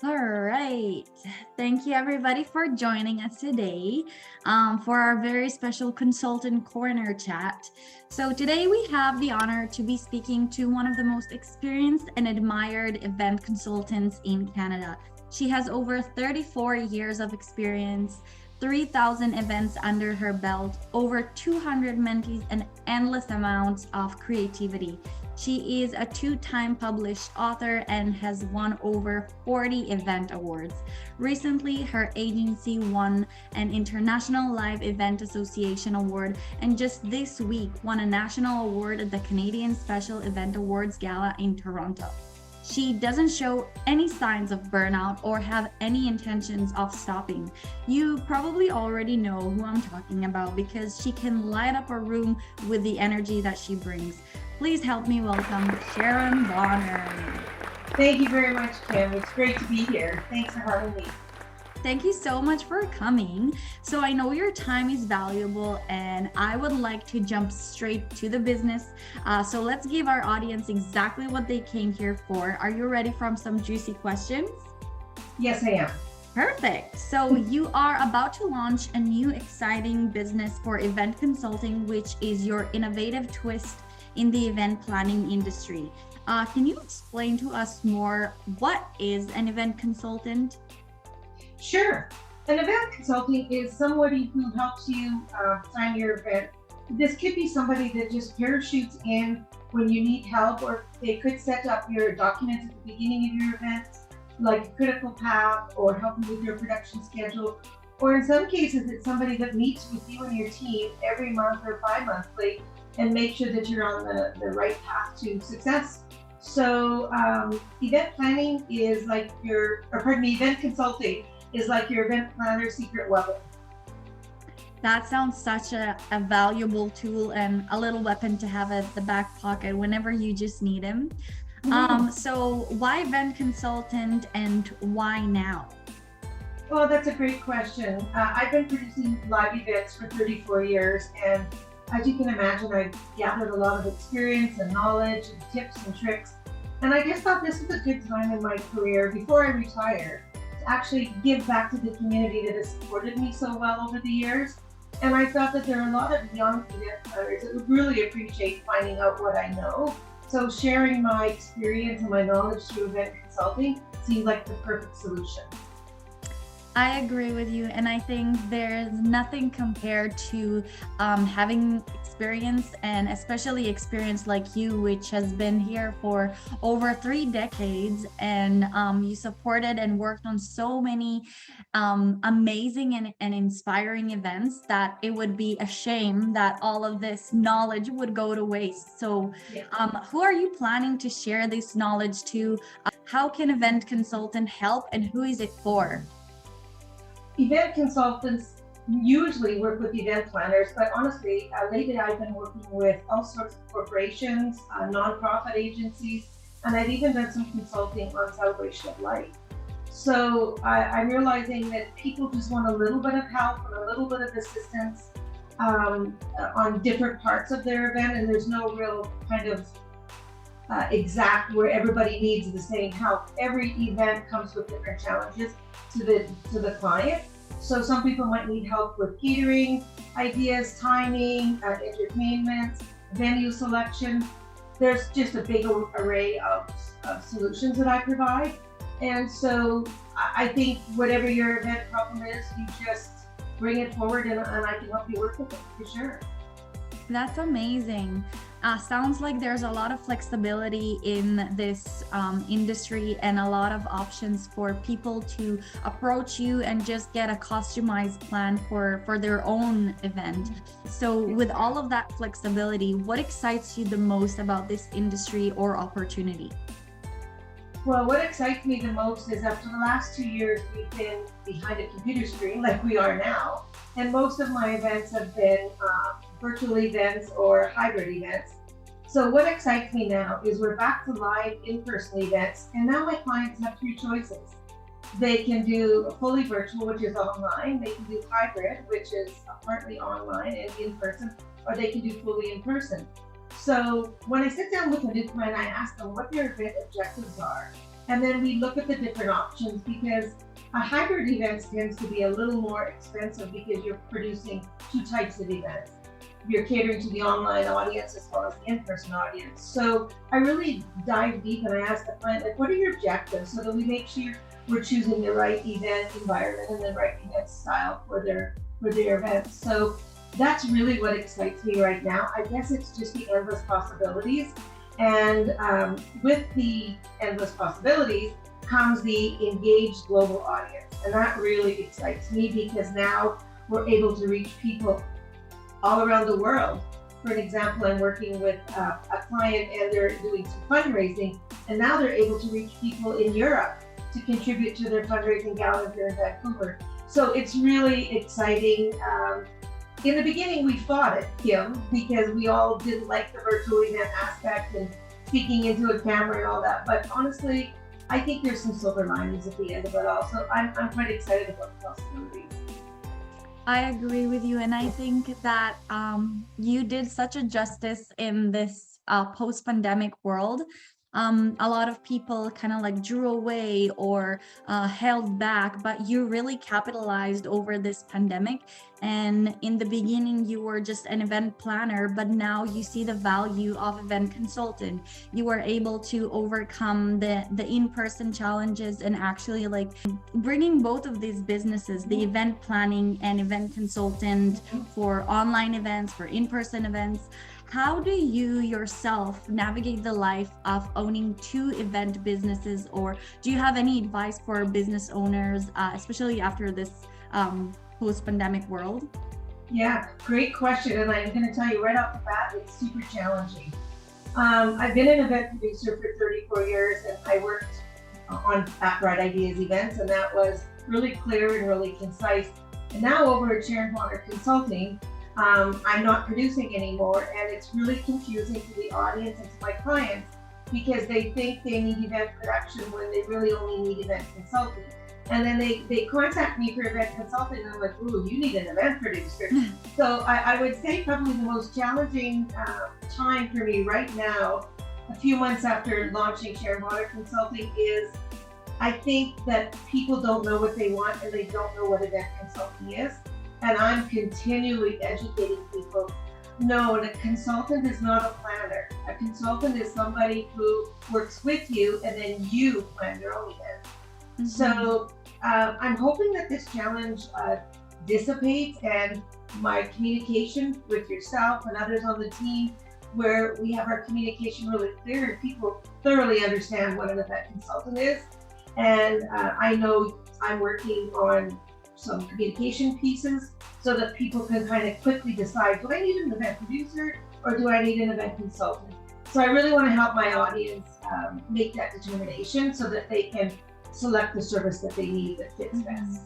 All right. Thank you, everybody, for joining us today for our very special consultant corner chat. So, today we have the honor to be speaking to one of the most experienced and admired event consultants in Canada. She has over 34 years of experience, 3,000 events under her belt, over 200 mentees, and endless amounts of creativity. She is a two-time published author and has won over 40 event awards. Recently, her agency won an International Live Event Association award and just this week won a national award at the Canadian Special Event Awards Gala in Toronto. She doesn't show any signs of burnout or have any intentions of stopping. You probably already know who I'm talking about because she can light up a room with the energy that she brings. Please help me welcome Sharon Bonner. Thank you very much, Kim. It's great to be here. Thanks for having me. Thank you so much for coming. So, I know your time is valuable, and I would like to jump straight to the business. So, let's give our audience exactly what they came here for. Are you ready for some juicy questions? Yes, I am. Perfect. So, you are about to launch a new exciting business for event consulting, which is your innovative twist in the event planning industry. Can you explain to us more what is an event consultant? Sure. An event consulting is somebody who helps you plan your event. This could be somebody that just parachutes in when you need help, or they could set up your documents at the beginning of your event, like a critical path, or help you with your production schedule. Or in some cases, it's somebody that meets with you and your team every month or bi-monthly and make sure that you're on the right path to success. So event planning is like event consulting is like your event planner secret weapon. That sounds such a valuable tool and a little weapon to have at the back pocket whenever you just need him. Mhm. So why event consultant and why now? Well, that's a great question. I've been producing live events for 34 years, and as you can imagine, I've gathered a lot of experience and knowledge and tips and tricks. And I just thought this was a good time in my career before I retire to actually give back to the community that has supported me so well over the years. And I thought that there are a lot of young event planners that would really appreciate finding out what I know. So sharing my experience and my knowledge through event consulting seemed like the perfect solution. I agree with you, and I think there's nothing compared to having experience, and especially experience like you, which has been here for over 3 decades, and you supported and worked on so many amazing and inspiring events that it would be a shame that all of this knowledge would go to waste. So, Yeah. who are you planning to share this knowledge to? How can event consultant help, and who is it for? Event consultants usually work with event planners, but honestly, lately I've been working with all sorts of corporations, nonprofit agencies, and I've even done some consulting on celebration of life. So I'm realizing that people just want a little bit of help and a little bit of assistance on different parts of their event, and there's no real kind of exact where everybody needs the same help. Every event comes with different challenges to the client. So some people might need help with catering ideas, timing, entertainment, venue selection. There's just a big array of solutions that I provide. And so I think whatever your event problem is, you just bring it forward, and I can help you work with it for sure. That's amazing. Sounds like there's a lot of flexibility in this industry and a lot of options for people to approach you and just get a customized plan for their own event. So, with all of that flexibility, what excites you the most about this industry or opportunity? Well, what excites me the most is after the last 2 years, we've been behind a computer screen like we are now. And most of my events have been virtual events or hybrid events. So, what excites me now is we're back to live in person events. And now my clients have two choices. They can do fully virtual, which is online. They can do hybrid, which is partly online and in person, or they can do fully in person. So when I sit down with a new client, I ask them what their event objectives are. And then we look at the different options, because a hybrid event tends to be a little more expensive because you're producing two types of events. You're catering to the online audience as well as the in-person audience. So I really dive deep and I ask the client, like, what are your objectives, so that we make sure we're choosing the right event environment and the right event style for their events. So that's really what excites me right now. I guess it's just the endless possibilities. And with the endless possibilities comes the engaged global audience. And that really excites me, because now we're able to reach people all around the world. For an example, I'm working with a client and they're doing some fundraising, and now they're able to reach people in Europe to contribute to their fundraising gala here in Vancouver. So it's really exciting. In the beginning, we fought it, Kim, because we all didn't like the virtual event aspect and speaking into a camera and all that. But honestly, I think there's some silver linings at the end of it all. So I'm quite excited about the possibilities. I agree with you. And I think that you did such a justice in this post-pandemic world. A lot of people kind of like drew away or held back, but you really capitalized over this pandemic. And in the beginning, you were just an event planner, but now you see the value of event consultant. You were able to overcome the in-person challenges and actually like bringing both of these businesses, the event planning and event consultant for online events, for in-person events. How do you yourself navigate the life of owning two event businesses, or do you have any advice for business owners, especially after this post-pandemic world? Yeah, great question. And I'm going to tell you right off the bat, it's super challenging. I've been an event producer for 34 years, and I worked on at Bright Ideas events, and that was really clear and really concise. And now over at Sharon Bonner Consulting, I'm not producing anymore, and it's really confusing to the audience and to my clients, because they think they need event production when they really only need event consulting. And then they contact me for event consulting, and I'm like, ooh, you need an event producer. So I would say probably the most challenging time for me right now, a few months after launching Sharon Bonner Consulting, is I think that people don't know what they want and they don't know what event consulting is. And I'm continually educating people. No, a consultant is not a planner. A consultant is somebody who works with you, and then you plan your own event. Mm-hmm. So I'm hoping that this challenge dissipates, and my communication with yourself and others on the team, where we have our communication really clear and people thoroughly understand what an event consultant is. And I know I'm working on some communication pieces so that people can kind of quickly decide, do I need an event producer or do I need an event consultant? So I really want to help my audience make that determination so that they can select the service that they need that fits best.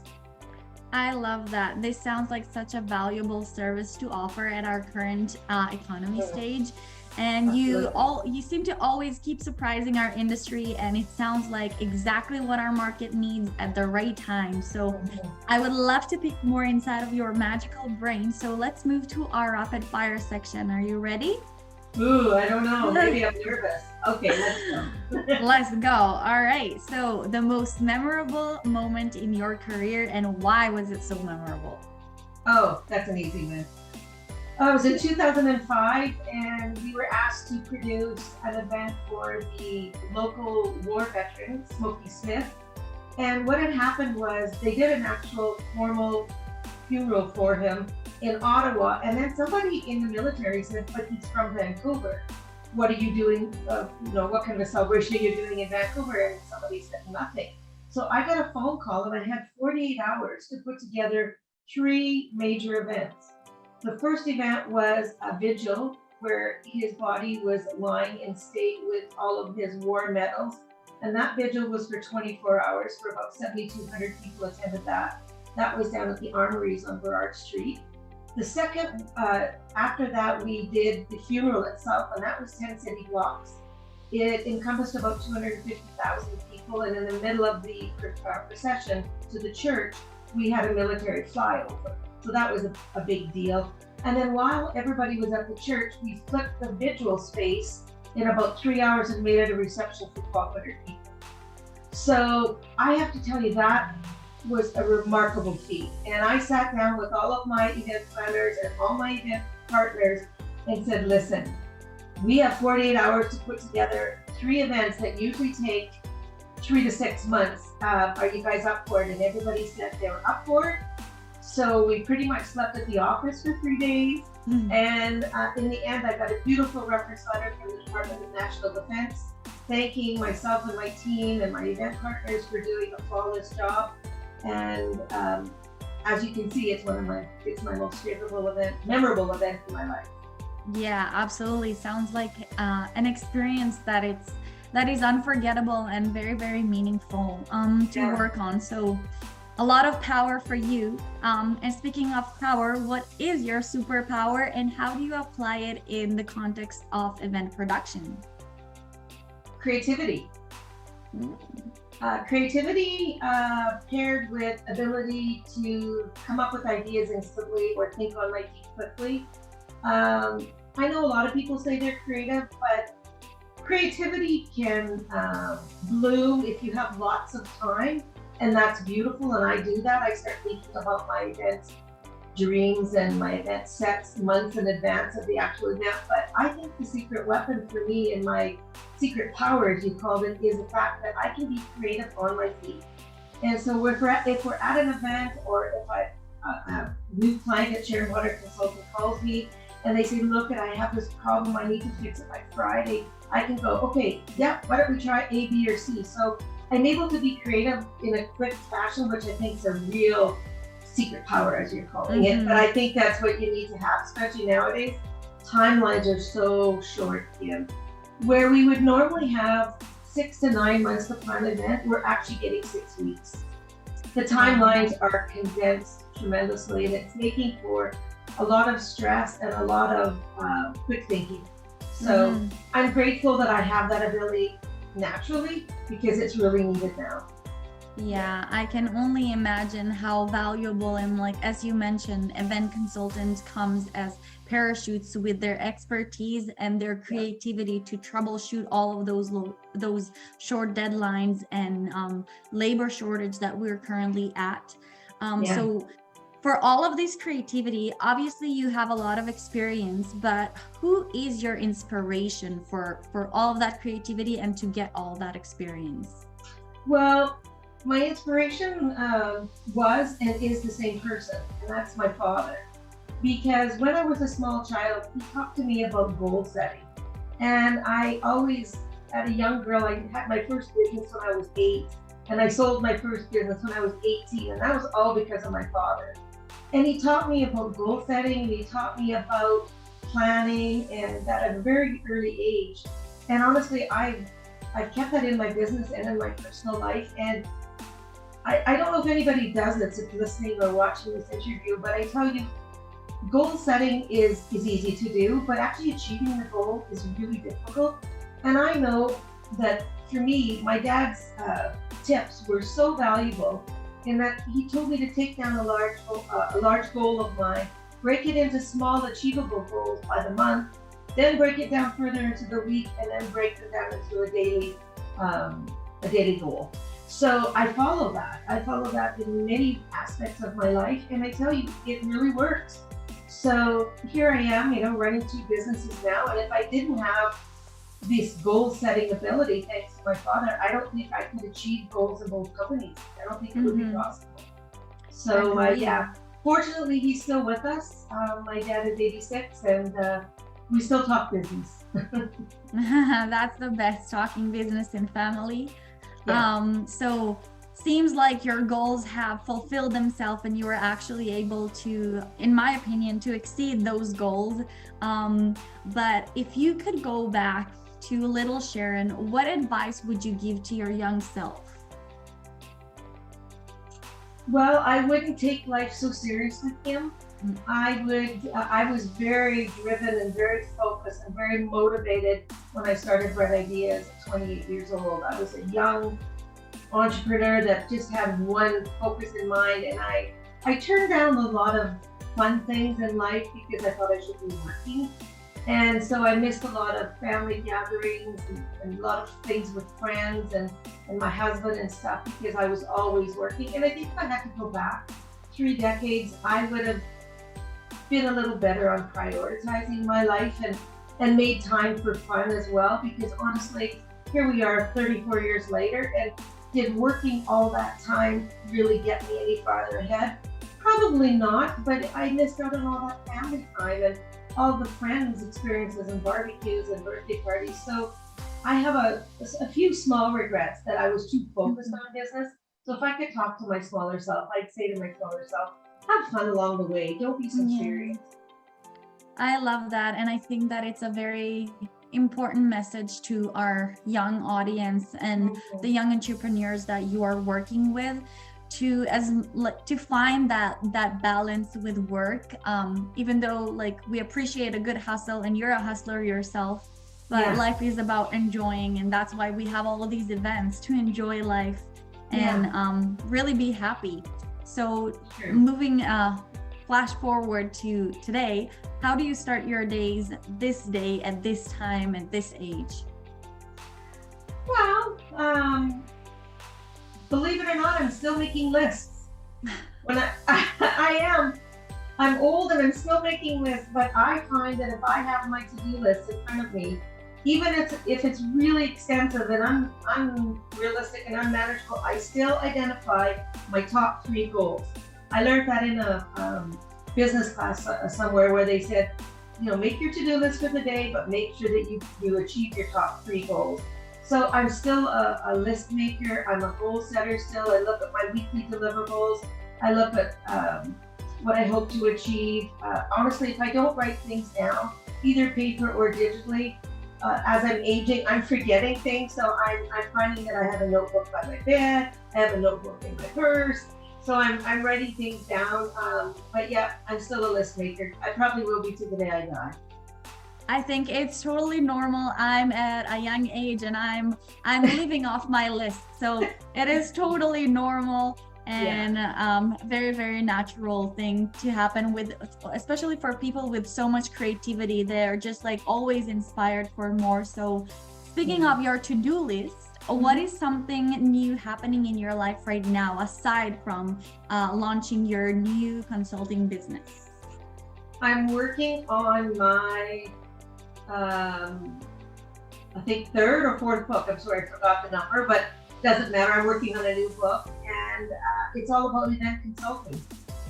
I love that. This sounds like such a valuable service to offer at our current economy stage. And you seem to always keep surprising our industry, and it sounds like exactly what our market needs at the right time. So I would love to pick more inside of your magical brain. So let's move to our rapid fire section. Are you ready? Ooh, I don't know. Maybe I'm nervous. Okay, let's go. Let's go. All right. So the most memorable moment in your career, and why was it so memorable? Oh, that's an easy one. It was in 2005, and we were asked to produce an event for the local war veteran, Smokey Smith. And what had happened was they did an actual formal funeral for him in Ottawa, and then somebody in the military said, but he's from Vancouver. What are you doing? What kind of a celebration are you doing in Vancouver? And somebody said nothing. So I got a phone call, and I had 48 hours to put together 3 major events. The first event was a vigil where his body was lying in state with all of his war medals. And that vigil was for 24 hours, for about 7,200 people attended that. That was down at the Armories on Burrard Street. The second, after that, we did the funeral itself, and that was 10 city blocks. It encompassed about 250,000 people, and in the middle of the procession to the church, we had a military flyover. So that was a big deal. And then while everybody was at the church, we flipped the vigil space in about 3 hours and made it a reception for 1,200 people. So I have to tell you, that was a remarkable feat. And I sat down with all of my event planners and all my event partners and said, listen, we have 48 hours to put together 3 events that usually take 3 to 6 months. Are you guys up for it? And everybody said they were up for it. So we pretty much slept at the office for 3 days. And in the end, I got a beautiful reference letter from the Department of National Defense, thanking myself and my team and my event partners for doing a flawless job. And as you can see, it's my most favorable event, memorable event in my life. Yeah, absolutely. Sounds like an experience that is unforgettable and very, very meaningful to work on. So a lot of power for you. And speaking of power, what is your superpower and how do you apply it in the context of event production? Creativity. Creativity paired with ability to come up with ideas instantly or think on my feet quickly. I know a lot of people say they're creative, but creativity can bloom if you have lots of time, and that's beautiful, and I do that. I start thinking about my event dreams and my event sets months in advance of the actual event. But I think the secret weapon for me and my secret power, as you called it, is the fact that I can be creative on my feet. And so if we're at an event, or if a new client at Sharon Water Consulting calls me and they say, look, I have this problem, I need to fix it by Friday, I can go, okay, yeah, why don't we try A, B, or C? So I'm able to be creative in a quick fashion, which I think is a real secret power, as you're calling it. But I think that's what you need to have, especially nowadays. Timelines are so short, Kim. Where we would normally have 6 to 9 months to plan an event, we're actually getting 6 weeks. The timelines are condensed tremendously, and it's making for a lot of stress and a lot of quick thinking. So I'm grateful that I have that ability naturally, because it's really needed now. Yeah, I can only imagine how valuable, and like as you mentioned, event consultants comes as parachutes with their expertise and their creativity to troubleshoot all of those short deadlines and labor shortage that we're currently at. So for all of this creativity, obviously you have a lot of experience, but who is your inspiration for all of that creativity and to get all that experience? Well, my inspiration was and is the same person, and that's my father. Because when I was a small child, he talked to me about goal setting. And I always, as a young girl, I had my first business when I was 8, and I sold my first business when I was 18, and that was all because of my father. And he taught me about goal setting, and he taught me about planning, and that at a very early age. And honestly, I've kept that in my business and in my personal life. And I don't know if anybody does that's listening or watching this interview, but I tell you, goal setting is easy to do, but actually achieving the goal is really difficult. And I know that for me, my dad's tips were so valuable in that he told me to take down a large goal of mine, break it into small achievable goals by the month, then break it down further into the week, and then break it down into a daily goal. So I follow that. I follow that in many aspects of my life, and I tell you, it really works. So here I am, running 2 businesses now, and if I didn't have this goal-setting ability, thanks to my father, I don't think I could achieve goals in both companies. I don't think it would be possible. So fortunately, he's still with us. My dad is 86, and we still talk business. That's the best, talking business and family. So seems like your goals have fulfilled themselves and you were actually able to, in my opinion, to exceed those goals. But if you could go back to little Sharon, what advice would you give to your young self? Well, I wouldn't take life so seriously, Kim. I was very driven and very focused and very motivated when I started Bright Ideas at 28 years old. I was a young entrepreneur that just had one focus in mind, and I turned down a lot of fun things in life because I thought I should be working. And so I missed a lot of family gatherings and a lot of things with friends and my husband and stuff because I was always working. And I think if I had to go back 3 decades, I would have been a little better on prioritizing my life and made time for fun as well. Because honestly, here we are 34 years later, and did working all that time really get me any farther ahead? Probably not, but I missed out on all that family time and all the friends' experiences and barbecues and birthday parties. So I have a few small regrets that I was too focused on business. So if I could talk to my smaller self, I'd say to my smaller self, have fun along the way. Don't be so Yeah. serious. I love that. And I think that it's a very important message to our young audience and the young entrepreneurs that you are working with to find that balance with work. Even though like we appreciate a good hustle and you're a hustler yourself, but Yeah. life is about enjoying, and that's why we have all of these events to enjoy life and really be happy. So Sure. moving flash forward to today, how do you start your days this day at this time at this age? Well, believe it or not, I'm still making lists. When I am, I'm old and I'm still making lists, but I find that if I have my to-do list in front of me, even if it's really extensive and I'm realistic and unmanageable, I still identify my top 3 goals. I learned that in a business class somewhere where they said, make your to-do list for the day, but make sure that you achieve your top 3 goals. So I'm still a list maker. I'm a goal setter still. I look at my weekly deliverables. I look at what I hope to achieve. Honestly, if I don't write things down, either paper or digitally, as I'm aging, I'm forgetting things. So I'm finding that I have a notebook by my bed. I have a notebook in my purse. So I'm writing things down. But yeah, I'm still a list maker. I probably will be to the day I die. I think it's totally normal. I'm at a young age and I'm living off my list. So it is totally normal and very, very natural thing to happen with, especially for people with so much creativity. They're just like always inspired for more. So speaking of your to-do list, what is something new happening in your life right now, aside from launching your new consulting business? I'm working on my I think 3rd or 4th book. I'm sorry, I forgot the number, but doesn't matter. I'm working on a new book, and it's all about event consulting,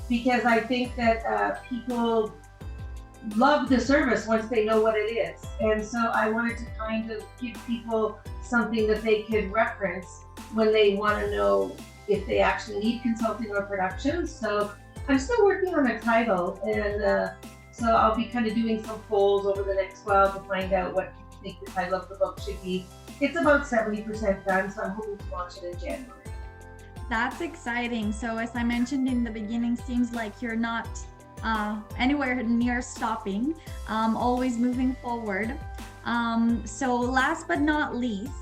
because I think that people love the service once they know what it is. And so I wanted to kind of give people something that they could reference when they want to know if they actually need consulting or production. So I'm still working on a title, and so I'll be kind of doing some polls over the next while to find out what people think the title of the book should be. It's about 70% done, so I'm hoping to launch it in January. That's exciting. So as I mentioned in the beginning, seems like you're not anywhere near stopping, always moving forward. So last but not least,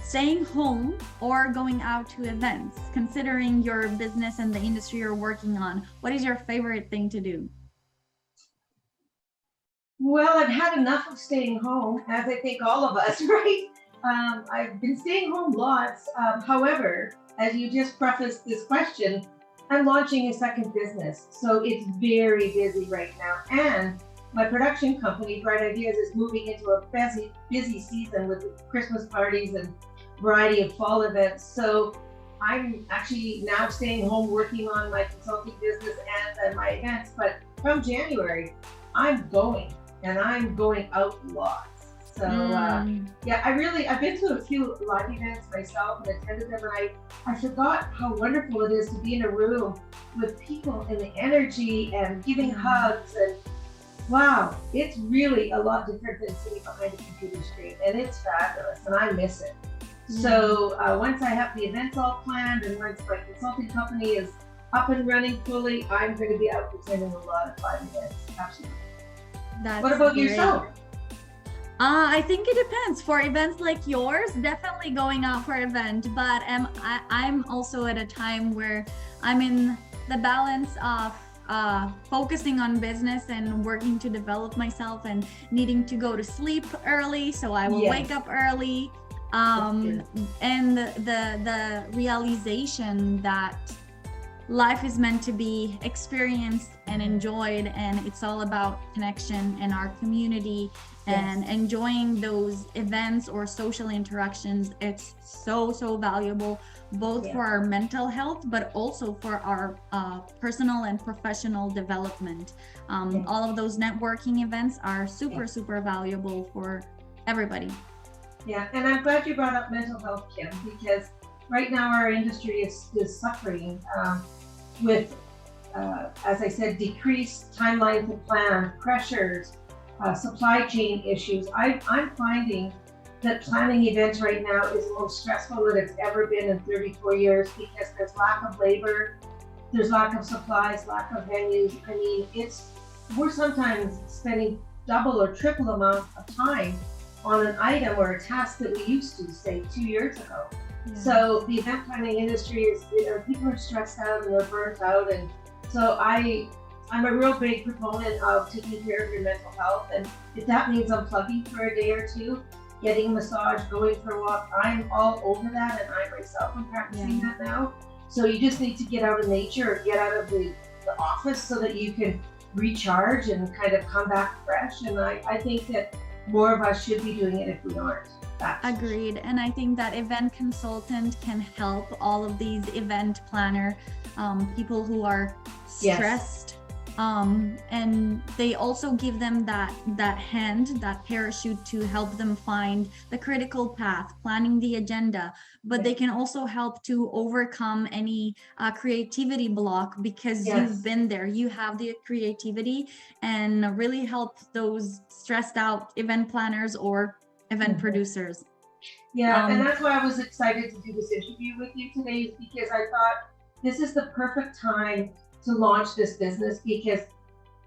staying home or going out to events, considering your business and the industry you're working on, what is your favorite thing to do? Well, I've had enough of staying home, as I think all of us, right? I've been staying home lots. However, as you just prefaced this question, I'm launching a second business. So it's very busy right now. And my production company, Bright Ideas, is moving into a busy season with Christmas parties and variety of fall events. So I'm actually now staying home working on my consulting business and my events. But from January, I'm going out lots. So yeah, I've been to a few live events myself and attended them, and I forgot how wonderful it is to be in a room with people and the energy and giving hugs, and wow, it's really a lot different than sitting behind a computer screen, and it's fabulous, and I miss it. So once I have the events all planned and once my consulting company is up and running fully, I'm going to be out attending a lot of live events. Absolutely. What about yourself? I think it depends. For events like yours, definitely going out for an event, but I'm also at a time where I'm in the balance of focusing on business and working to develop myself and needing to go to sleep early, so I will wake up early. And the realization that life is meant to be experienced and enjoyed, and it's all about connection and our community and enjoying those events or social interactions. It's so valuable, both for our mental health, but also for our personal and professional development. All of those networking events are super valuable for everybody. Yeah, and I'm glad you brought up mental health, Kim, because right now our industry is suffering with, as I said, decreased timeline to plan, pressures, supply chain issues. I'm finding that planning events right now is the most stressful that it's ever been in 34 years, because there's lack of labor, there's lack of supplies, lack of venues. I mean, we're sometimes spending double or triple amount of time on an item or a task that we used to, say, 2 years ago. So the event planning industry is, people are stressed out and they're burnt out. And so I'm a real big proponent of taking care of your mental health. And if that means unplugging for a day or two, getting a massage, going for a walk, I'm all over that. And I myself am practicing that now. So you just need to get out of nature or get out of the office so that you can recharge and kind of come back fresh. And I think that more of us should be doing it if we aren't. Agreed. And I think that event consultant can help all of these event planner people who are stressed. And they also give them that parachute to help them find the critical path, planning the agenda, but they can also help to overcome any creativity block, because you've been there, you have the creativity, and really help those stressed out event planners or event producers. And that's why I was excited to do this interview with you today, is because I thought this is the perfect time to launch this business, because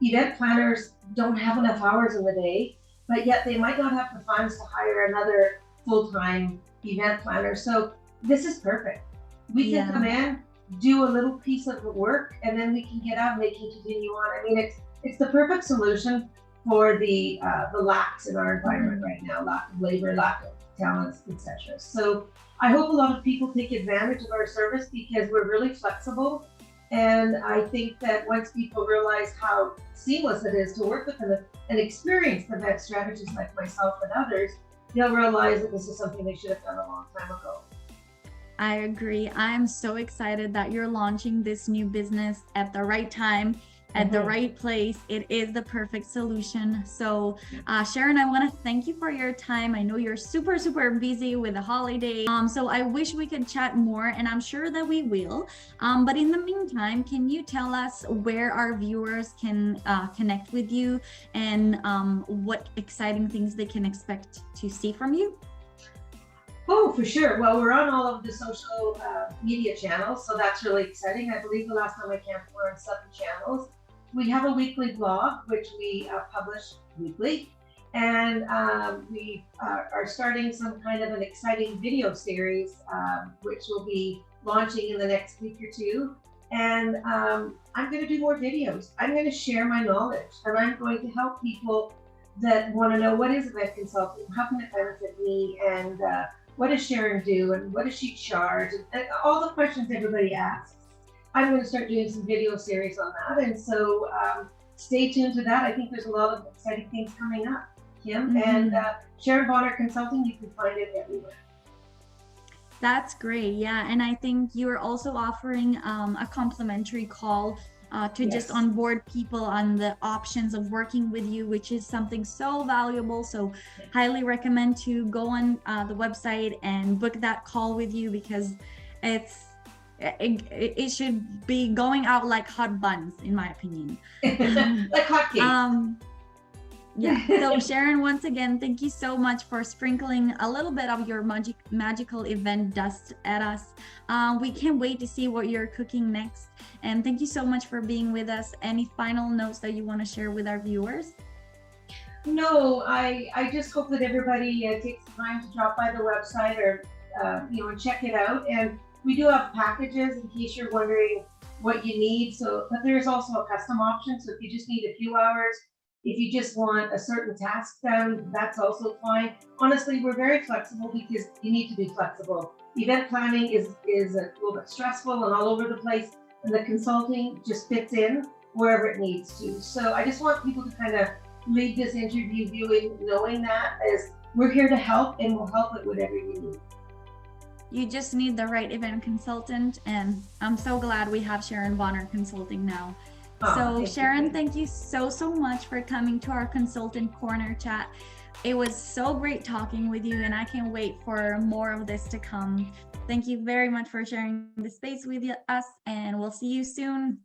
event planners don't have enough hours in the day, but yet they might not have the funds to hire another full-time event planner. So this is perfect. We can come in, do a little piece of the work, and then we can get out and they can continue on. I mean, it's the perfect solution for the lacks in our environment right now, lack of labor, lack of talents, etc. So I hope a lot of people take advantage of our service, because we're really flexible. And I think that once people realize how seamless it is to work with an experienced event strategist like myself and others, they'll realize that this is something they should have done a long time ago. I agree. I'm so excited that you're launching this new business at the right time, at the right place. It is the perfect solution. So Sharon, I want to thank you for your time. I know you're super busy with the holiday. So I wish we could chat more, and I'm sure that we will. But in the meantime, can you tell us where our viewers can connect with you, and what exciting things they can expect to see from you? Oh, for sure. Well, we're on all of the social media channels, so that's really exciting. I believe the last time I counted, we're on 7 channels. We have a weekly blog, which we publish weekly, and we are starting some kind of an exciting video series, which will be launching in the next week or 2. And I'm going to do more videos. I'm going to share my knowledge, and I'm going to help people that want to know, what is event consulting, how can it benefit me, and what does Sharon do, and what does she charge, and all the questions everybody asks. I'm going to start doing some video series on that, and so stay tuned to that. I think there's a lot of exciting things coming up, Kim. And Sharon Bonner Consulting, you can find it everywhere. That's great. Yeah, and I think you're also offering a complimentary call to just onboard people on the options of working with you, which is something so valuable. So highly recommend to go on the website and book that call with you, because it should be going out like hot buns, in my opinion. Like hotcakes. So Sharon, once again, thank you so much for sprinkling a little bit of your magical event dust at us. We can't wait to see what you're cooking next. And thank you so much for being with us. Any final notes that you want to share with our viewers? No, I just hope that everybody takes the time to drop by the website or and check it out. And we do have packages in case you're wondering what you need. So, but there's also a custom option. So if you just need a few hours, if you just want a certain task done, that's also fine. Honestly, we're very flexible because you need to be flexible. Event planning is a little bit stressful and all over the place, and the consulting just fits in wherever it needs to. So I just want people to kind of leave this interview viewing knowing that as we're here to help and we'll help it whatever you need. You just need the right event consultant, and I'm so glad we have Sharon Bonner Consulting now. So Sharon, thank you so much for coming to our Consultant Corner chat. It was so great talking with you, and I can't wait for more of this to come. Thank you very much for sharing the space with us, and we'll see you soon.